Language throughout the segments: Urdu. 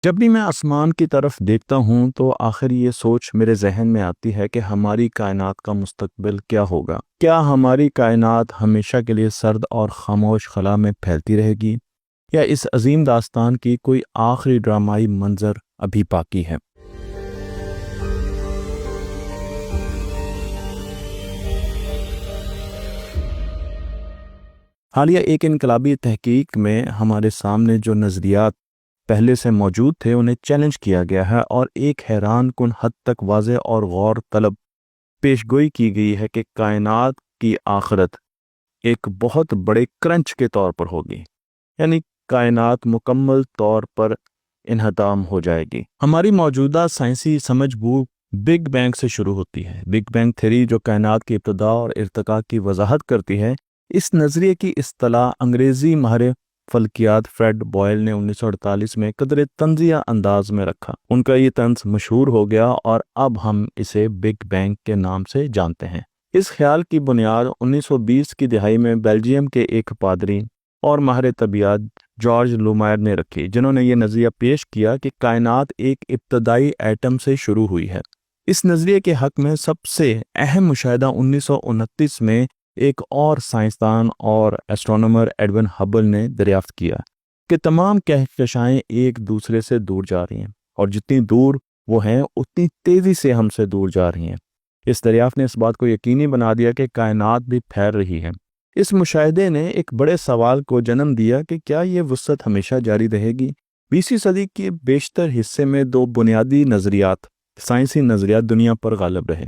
جب بھی میں آسمان کی طرف دیکھتا ہوں تو آخر یہ سوچ میرے ذہن میں آتی ہے کہ ہماری کائنات کا مستقبل کیا ہوگا۔ کیا ہماری کائنات ہمیشہ کے لیے سرد اور خاموش خلا میں پھیلتی رہے گی، یا اس عظیم داستان کی کوئی آخری ڈرامائی منظر ابھی باقی ہے؟ حالیہ ایک انقلابی تحقیق میں ہمارے سامنے جو نظریات پہلے سے موجود تھے انہیں چیلنج کیا گیا ہے، اور ایک حیران کن حد تک واضح اور غور طلب پیشگوئی کی گئی ہے کہ کائنات کی آخرت ایک بہت بڑے کرنچ کے طور پر ہوگی، یعنی کائنات مکمل طور پر انہدام ہو جائے گی۔ ہماری موجودہ سائنسی سمجھ بوجھ بگ بینگ سے شروع ہوتی ہے۔ بگ بینگ تھیوری جو کائنات کی ابتدا اور ارتقاء کی وضاحت کرتی ہے، اس نظریے کی اصطلاح انگریزی ماہر فلکیات فریڈ بوائل نے 1948 میں قدر طنزیہ انداز میں رکھا۔ ان کا یہ طنز مشہور ہو گیا اور اب ہم اسے بگ بینگ کے نام سے جانتے ہیں۔ اس خیال کی بنیاد 1920 کی دہائی میں بیلجیم کے ایک پادری اور ماہر طبیعیات جارج لومائر نے رکھی، جنہوں نے یہ نظریہ پیش کیا کہ کائنات ایک ابتدائی ایٹم سے شروع ہوئی ہے۔ اس نظریے کے حق میں سب سے اہم مشاہدہ 1929 میں ایک اور سائنسدان اور ایسٹرونومر ایڈون ہبل نے دریافت کیا کہ تمام کہکشائیں ایک دوسرے سے دور جا رہی ہیں، اور جتنی دور وہ ہیں اتنی تیزی سے ہم سے دور جا رہی ہیں۔ اس دریافت نے اس بات کو یقینی بنا دیا کہ کائنات بھی پھیل رہی ہے۔ اس مشاہدے نے ایک بڑے سوال کو جنم دیا کہ کیا یہ وسعت ہمیشہ جاری رہے گی؟ 20ویں صدی کے بیشتر حصے میں دو بنیادی نظریات، سائنسی نظریات دنیا پر غالب رہے۔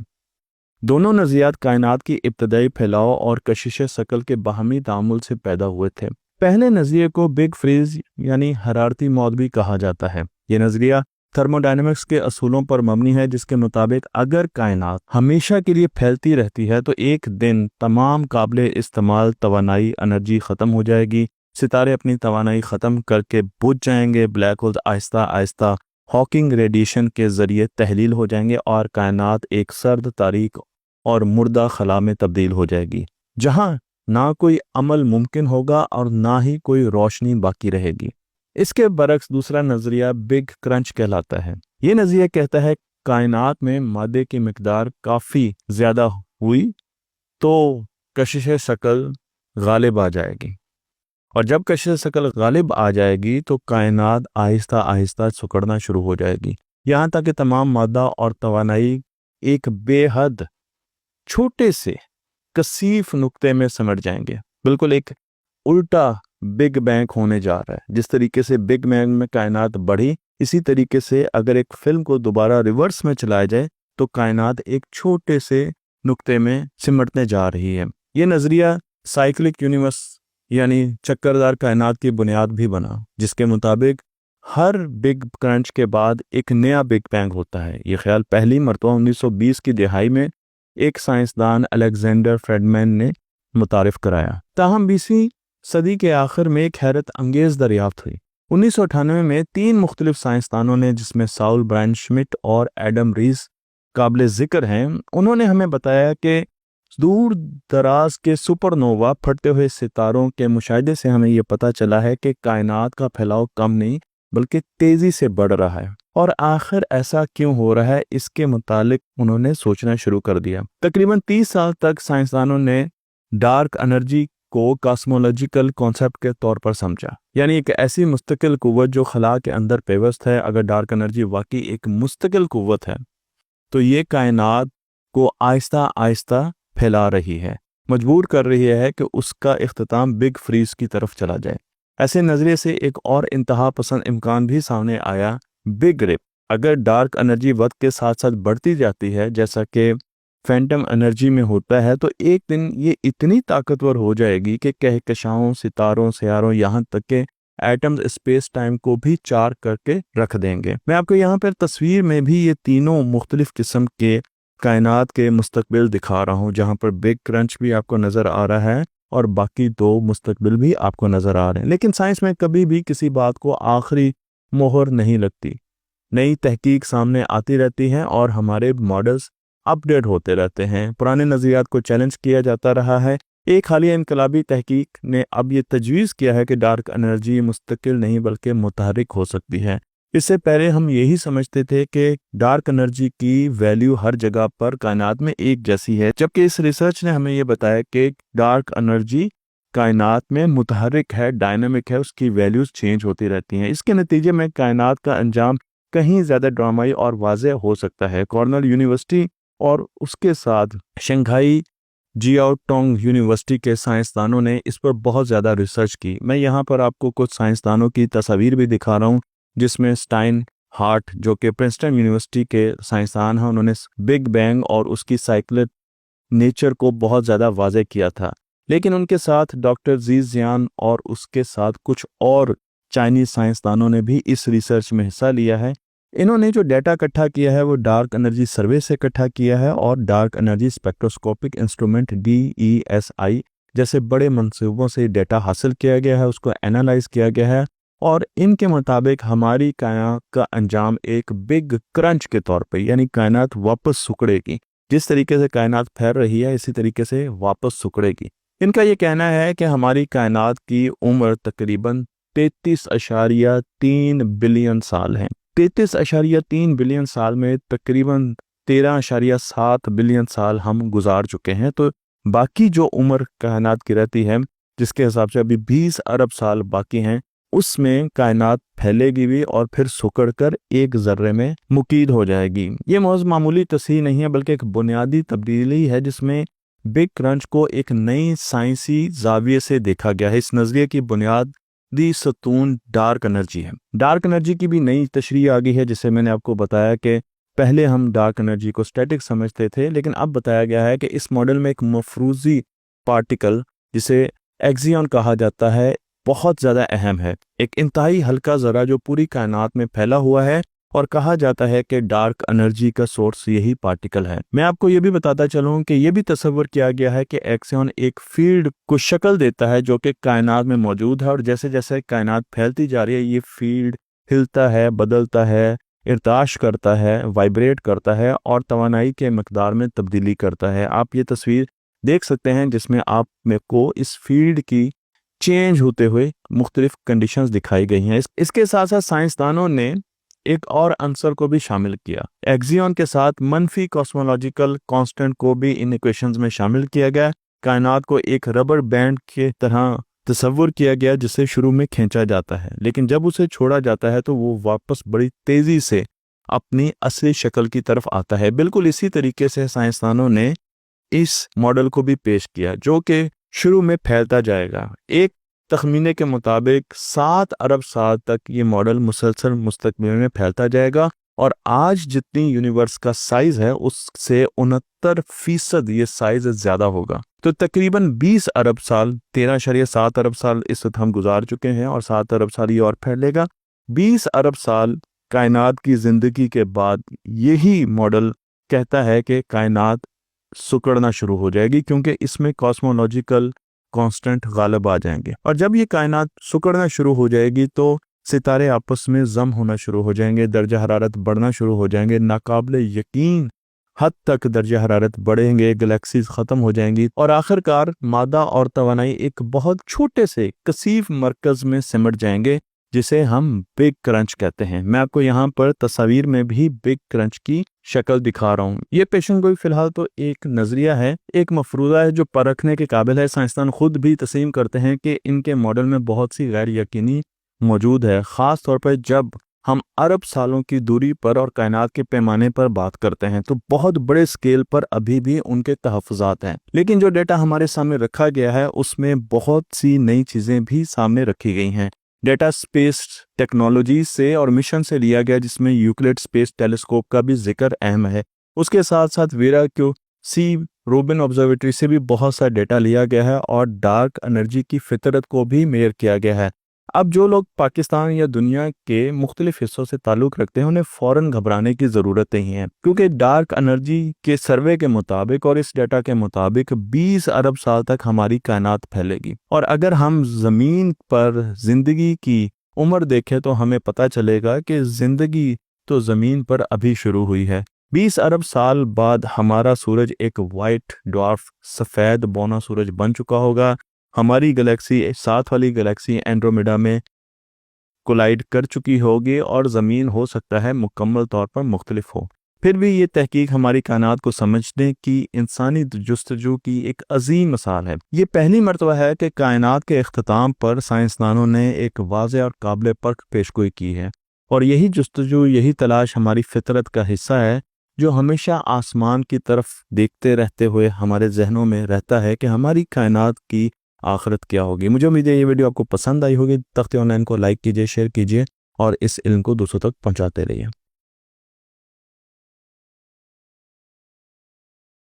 دونوں نظریات کائنات کی ابتدائی پھیلاؤ اور کشش ثقل کے باہمی تعامل سے پیدا ہوئے تھے۔ پہلے نظریے کو بگ فریز یعنی حرارتی موت بھی کہا جاتا ہے۔ یہ نظریہ تھرموڈائنمکس کے اصولوں پر مبنی ہے، جس کے مطابق اگر کائنات ہمیشہ کے لیے پھیلتی رہتی ہے تو ایک دن تمام قابل استعمال توانائی انرجی ختم ہو جائے گی، ستارے اپنی توانائی ختم کر کے بجھ جائیں گے، بلیک ہولز آہستہ آہستہ ہاکنگ ریڈیشن کے ذریعے تحلیل ہو جائیں گے، اور کائنات ایک سرد تاریک اور مردہ خلا میں تبدیل ہو جائے گی، جہاں نہ کوئی عمل ممکن ہوگا اور نہ ہی کوئی روشنی باقی رہے گی۔ اس کے برعکس دوسرا نظریہ بگ کرنچ کہلاتا ہے۔ یہ نظریہ کہتا ہے کائنات میں مادے کی مقدار کافی زیادہ ہوئی تو کشش ثقل غالب آ جائے گی، اور جب کشش ثقل غالب آ جائے گی تو کائنات آہستہ آہستہ سکڑنا شروع ہو جائے گی، یہاں تک کہ تمام مادہ اور توانائی ایک بے حد چھوٹے سے کثیف نقطے میں سمٹ جائیں گے۔ بالکل ایک الٹا بگ بینگ ہونے جا رہا ہے۔ جس طریقے سے بگ بینگ میں کائنات بڑھی، اسی طریقے سے اگر ایک فلم کو دوبارہ ریورس میں چلایا جائے تو کائنات ایک چھوٹے سے نقطے میں سمٹنے جا رہی ہے۔ یہ نظریہ سائیکلک یونیورس یعنی چکردار کائنات کی بنیاد بھی بنا، جس کے مطابق ہر بگ کرنچ کے بعد ایک نیا بگ بینگ ہوتا ہے۔ یہ خیال پہلی مرتبہ 1920 کی دہائی میں ایک سائنسدان الیگزینڈر فریڈمین نے متعارف کرایا۔ تاہم 20ویں صدی کے آخر میں ایک حیرت انگیز دریافت ہوئی۔ 1998 میں 3 مختلف سائنسدانوں نے، جس میں ساؤل برائن شمٹ اور ایڈم ریس قابل ذکر ہیں، انہوں نے ہمیں بتایا کہ دور دراز کے سپر نووا پھٹتے ہوئے ستاروں کے مشاہدے سے ہمیں یہ پتہ چلا ہے کہ کائنات کا پھیلاؤ کم نہیں بلکہ تیزی سے بڑھ رہا ہے، اور آخر ایسا کیوں ہو رہا ہے اس کے متعلق انہوں نے سوچنا شروع کر دیا۔ تقریباً 30 سال تک سائنسدانوں نے ڈارک انرجی کو کاسمولوجیکل کانسیپٹ کے طور پر سمجھا، یعنی ایک ایسی مستقل قوت جو خلا کے اندر پیوست ہے۔ اگر ڈارک انرجی واقعی ایک مستقل قوت ہے تو یہ کائنات کو آہستہ آہستہ پھیلا رہی ہے، مجبور کر رہی ہے کہ اس کا اختتام بگ فریز کی طرف چلا جائے۔ ایسے نظریے سے ایک اور انتہا پسند امکان بھی سامنے آیا، بگ رپ۔ اگر ڈارک انرجی وقت کے ساتھ ساتھ بڑھتی جاتی ہے، جیسا کہ فینٹم انرجی میں ہوتا ہے، تو ایک دن یہ اتنی طاقتور ہو جائے گی کہ کہکشاؤں، ستاروں، سیاروں، یہاں تک کہ ایٹمز اسپیس ٹائم کو بھی چار کر کے رکھ دیں گے۔ میں آپ کو یہاں پر تصویر میں بھی یہ تینوں مختلف قسم کے کائنات کے مستقبل دکھا رہا ہوں، جہاں پر بگ کرنچ بھی آپ کو نظر آ رہا ہے اور باقی 2 مستقبل بھی آپ کو نظر آ رہے ہیں۔ لیکن سائنس میں کبھی بھی کسی بات کو آخری مہر نہیں لگتی، نئی تحقیق سامنے آتی رہتی ہیں اور ہمارے ماڈلز اپ ڈیٹ ہوتے رہتے ہیں، پرانے نظریات کو چیلنج کیا جاتا رہا ہے۔ ایک حالیہ انقلابی تحقیق نے اب یہ تجویز کیا ہے کہ ڈارک انرجی مستقل نہیں بلکہ متحرک ہو سکتی ہے، اس سے پہلے ہم یہی سمجھتے تھے کہ ڈارک انرجی کی ویلیو ہر جگہ پر کائنات میں ایک جیسی ہے، جبکہ اس ریسرچ نے ہمیں یہ بتایا کہ ڈارک انرجی کائنات میں متحرک ہے، ڈائنامک ہے، اس کی ویلیوز چینج ہوتی رہتی ہیں۔ اس کے نتیجے میں کائنات کا انجام کہیں زیادہ ڈرامائی اور واضح ہو سکتا ہے۔ کارنل یونیورسٹی اور اس کے ساتھ شنگھائی جیاؤ ٹونگ یونیورسٹی کے سائنسدانوں نے اس پر بہت زیادہ ریسرچ کی۔ میں یہاں پر آپ کو کچھ سائنسدانوں کی تصاویر بھی دکھا رہا ہوں، جس میں اسٹائن ہارٹ جو کہ پرنسٹن یونیورسٹی کے سائنسدان ہیں، انہوں نے بگ بینگ اور اس کی سائیکلک نیچر کو بہت زیادہ واضح کیا تھا۔ لیکن ان کے ساتھ ڈاکٹر زی زیان اور اس کے ساتھ کچھ اور چائنیز سائنسدانوں نے بھی اس ریسرچ میں حصہ لیا ہے۔ انہوں نے جو ڈیٹا اکٹھا کیا ہے وہ ڈارک انرجی سروے سے اکٹھا کیا ہے اور ڈارک انرجی اسپیکٹروسکوپک انسٹرومنٹ DESI جیسے بڑے منصوبوں سے ڈیٹا حاصل کیا گیا ہے، اس کو اینالائز کیا گیا ہے، اور ان کے مطابق ہماری کائنات کا انجام ایک بگ کرنچ کے طور پہ، یعنی کائنات واپس سکڑے گی۔ جس طریقے سے کائنات پھیل رہی ہے اسی طریقے سے واپس سکڑے گی۔ ان کا یہ کہنا ہے کہ ہماری کائنات کی عمر تقریباً 33.3 بلین سال ہے۔ 33.3 بلین سال میں تقریباً 13.7 بلین سال ہم گزار چکے ہیں، تو باقی جو عمر کائنات کی رہتی ہے، جس کے حساب سے ابھی 20 ارب سال باقی ہیں، اس میں کائنات پھیلے گی بھی اور پھر سکڑ کر ایک ذرے میں مقید ہو جائے گی۔ یہ محض معمولی تصحیح نہیں ہے بلکہ ایک بنیادی تبدیلی ہے جس میں بگ کرنچ کو ایک نئی سائنسی زاویے سے دیکھا گیا ہے۔ اس نظریے کی بنیادی ستون ڈارک انرجی ہے۔ ڈارک انرجی کی بھی نئی تشریح آ گئی ہے، جسے میں نے آپ کو بتایا کہ پہلے ہم ڈارک انرجی کو اسٹیٹک سمجھتے تھے، لیکن اب بتایا گیا ہے کہ اس ماڈل میں ایک مفروضی پارٹیکل جسے ایکزیون کہا جاتا ہے بہت زیادہ اہم ہے۔ ایک انتہائی ہلکا ذرہ جو پوری کائنات میں پھیلا ہوا ہے، اور کہا جاتا ہے کہ ڈارک انرجی کا سورس یہی پارٹیکل ہے۔ میں آپ کو یہ بھی بتاتا چلوں کہ یہ بھی تصور کیا گیا ہے کہ ایکسیون ایک فیلڈ کو شکل دیتا ہے جو کہ کائنات میں موجود ہے، اور جیسے جیسے کائنات پھیلتی جا رہی ہے یہ فیلڈ ہلتا ہے، بدلتا ہے، ارتعاش کرتا ہے، وائبریٹ کرتا ہے اور توانائی کے مقدار میں تبدیلی کرتا ہے۔ آپ یہ تصویر دیکھ سکتے ہیں جس میں آپ میں کو اس فیلڈ کی چینج ہوتے ہوئے مختلف کنڈیشنز دکھائی گئی ہیں۔ اس کے ساتھ ساتھ سائنسدانوں نے ایک اور عنصر کو بھی شامل کیا۔ ایکزیون کے ساتھ منفی کاسمولوجیکل کانسٹنٹ کو بھی ان ایکویشنز میں شامل کیا گیا۔ کائنات کو ایک ربر بینڈ کے طرح تصور کیا گیا جسے شروع میں کھینچا جاتا ہے، لیکن جب اسے چھوڑا جاتا ہے تو وہ واپس بڑی تیزی سے اپنی اصلی شکل کی طرف آتا ہے۔ بالکل اسی طریقے سے سائنسدانوں نے اس ماڈل کو بھی پیش کیا جو کہ شروع میں پھیلتا جائے گا۔ ایک تخمینے کے مطابق 7 ارب سال تک یہ ماڈل مسلسل مستقبل میں پھیلتا جائے گا، اور آج جتنی یونیورس کا سائز ہے اس سے 69% یہ سائز زیادہ ہوگا۔ تو تقریباً 20 ارب سال، 13.7 ارب سال اس وقت ہم گزار چکے ہیں، اور 7 ارب سال یہ اور پھیلے گا۔ 20 ارب سال کائنات کی زندگی کے بعد یہی ماڈل کہتا ہے کہ کائنات سکڑنا شروع ہو جائے گی، کیونکہ اس میں کاسمولوجیکل کانسٹنٹ غالب آ جائیں گے، اور جب یہ کائنات سکڑنا شروع ہو جائے گی تو ستارے آپس میں ضم ہونا شروع ہو جائیں گے، درجہ حرارت بڑھنا شروع ہو جائیں گے، ناقابل یقین حد تک درجہ حرارت بڑھیں گے، گلیکسیز ختم ہو جائیں گی، اور آخر کار مادہ اور توانائی ایک بہت چھوٹے سے کثیف مرکز میں سمٹ جائیں گے جسے ہم بگ کرنچ کہتے ہیں۔ میں آپ کو یہاں پر تصاویر میں بھی بگ کرنچ کی شکل دکھا رہا ہوں۔ یہ پیشن گوئی فی الحال تو ایک نظریہ ہے، ایک مفروضہ ہے جو پرکھنے کے قابل ہے۔ سائنسدان خود بھی تسلیم کرتے ہیں کہ ان کے ماڈل میں بہت سی غیر یقینی موجود ہے، خاص طور پر جب ہم ارب سالوں کی دوری پر اور کائنات کے پیمانے پر بات کرتے ہیں تو بہت بڑے سکیل پر ابھی بھی ان کے تحفظات ہیں۔ لیکن جو ڈیٹا ہمارے سامنے رکھا گیا ہے اس میں بہت سی نئی چیزیں بھی سامنے رکھی گئی ہیں۔ ڈیٹا اسپیس ٹیکنالوجی سے اور مشن سے لیا گیا جس میں یوکلڈ اسپیس ٹیلیسکوپ کا بھی ذکر اہم ہے۔ اس کے ساتھ ساتھ ویرا کیو سی روبن آبزرویٹری سے بھی بہت سا ڈیٹا لیا گیا ہے اور ڈارک انرجی کی فطرت کو بھی میئر کیا گیا ہے۔ اب جو لوگ پاکستان یا دنیا کے مختلف حصوں سے تعلق رکھتے ہیں انہیں فوراً گھبرانے کی ضرورت نہیں ہے، کیونکہ ڈارک انرجی کے سروے کے مطابق اور اس ڈیٹا کے مطابق 20 ارب سال تک ہماری کائنات پھیلے گی، اور اگر ہم زمین پر زندگی کی عمر دیکھیں تو ہمیں پتہ چلے گا کہ زندگی تو زمین پر ابھی شروع ہوئی ہے۔ 20 ارب سال بعد ہمارا سورج ایک وائٹ ڈوارف سفید بونا سورج بن چکا ہوگا۔ ہماری گلیکسی 7 والی گلیکسی اینڈرومیڈا میں کولائڈ کر چکی ہوگی اور زمین ہو سکتا ہے مکمل طور پر مختلف ہو۔ پھر بھی یہ تحقیق ہماری کائنات کو سمجھنے کی انسانی جستجو کی ایک عظیم مثال ہے۔ یہ پہلی مرتبہ ہے کہ کائنات کے اختتام پر سائنسدانوں نے ایک واضح اور قابل پرکھ پیشگوئی کی ہے، اور یہی جستجو، یہی تلاش ہماری فطرت کا حصہ ہے، جو ہمیشہ آسمان کی طرف دیکھتے رہتے ہوئے ہمارے ذہنوں میں رہتا ہے کہ ہماری کائنات کی آخرت کیا ہوگی۔ مجھے امید ہے یہ ویڈیو آپ کو پسند آئی ہوگی۔ تخت آن لائن کو لائک کیجیے، شیئر کیجیے اور اس علم کو دوسروں تک پہنچاتے رہیے۔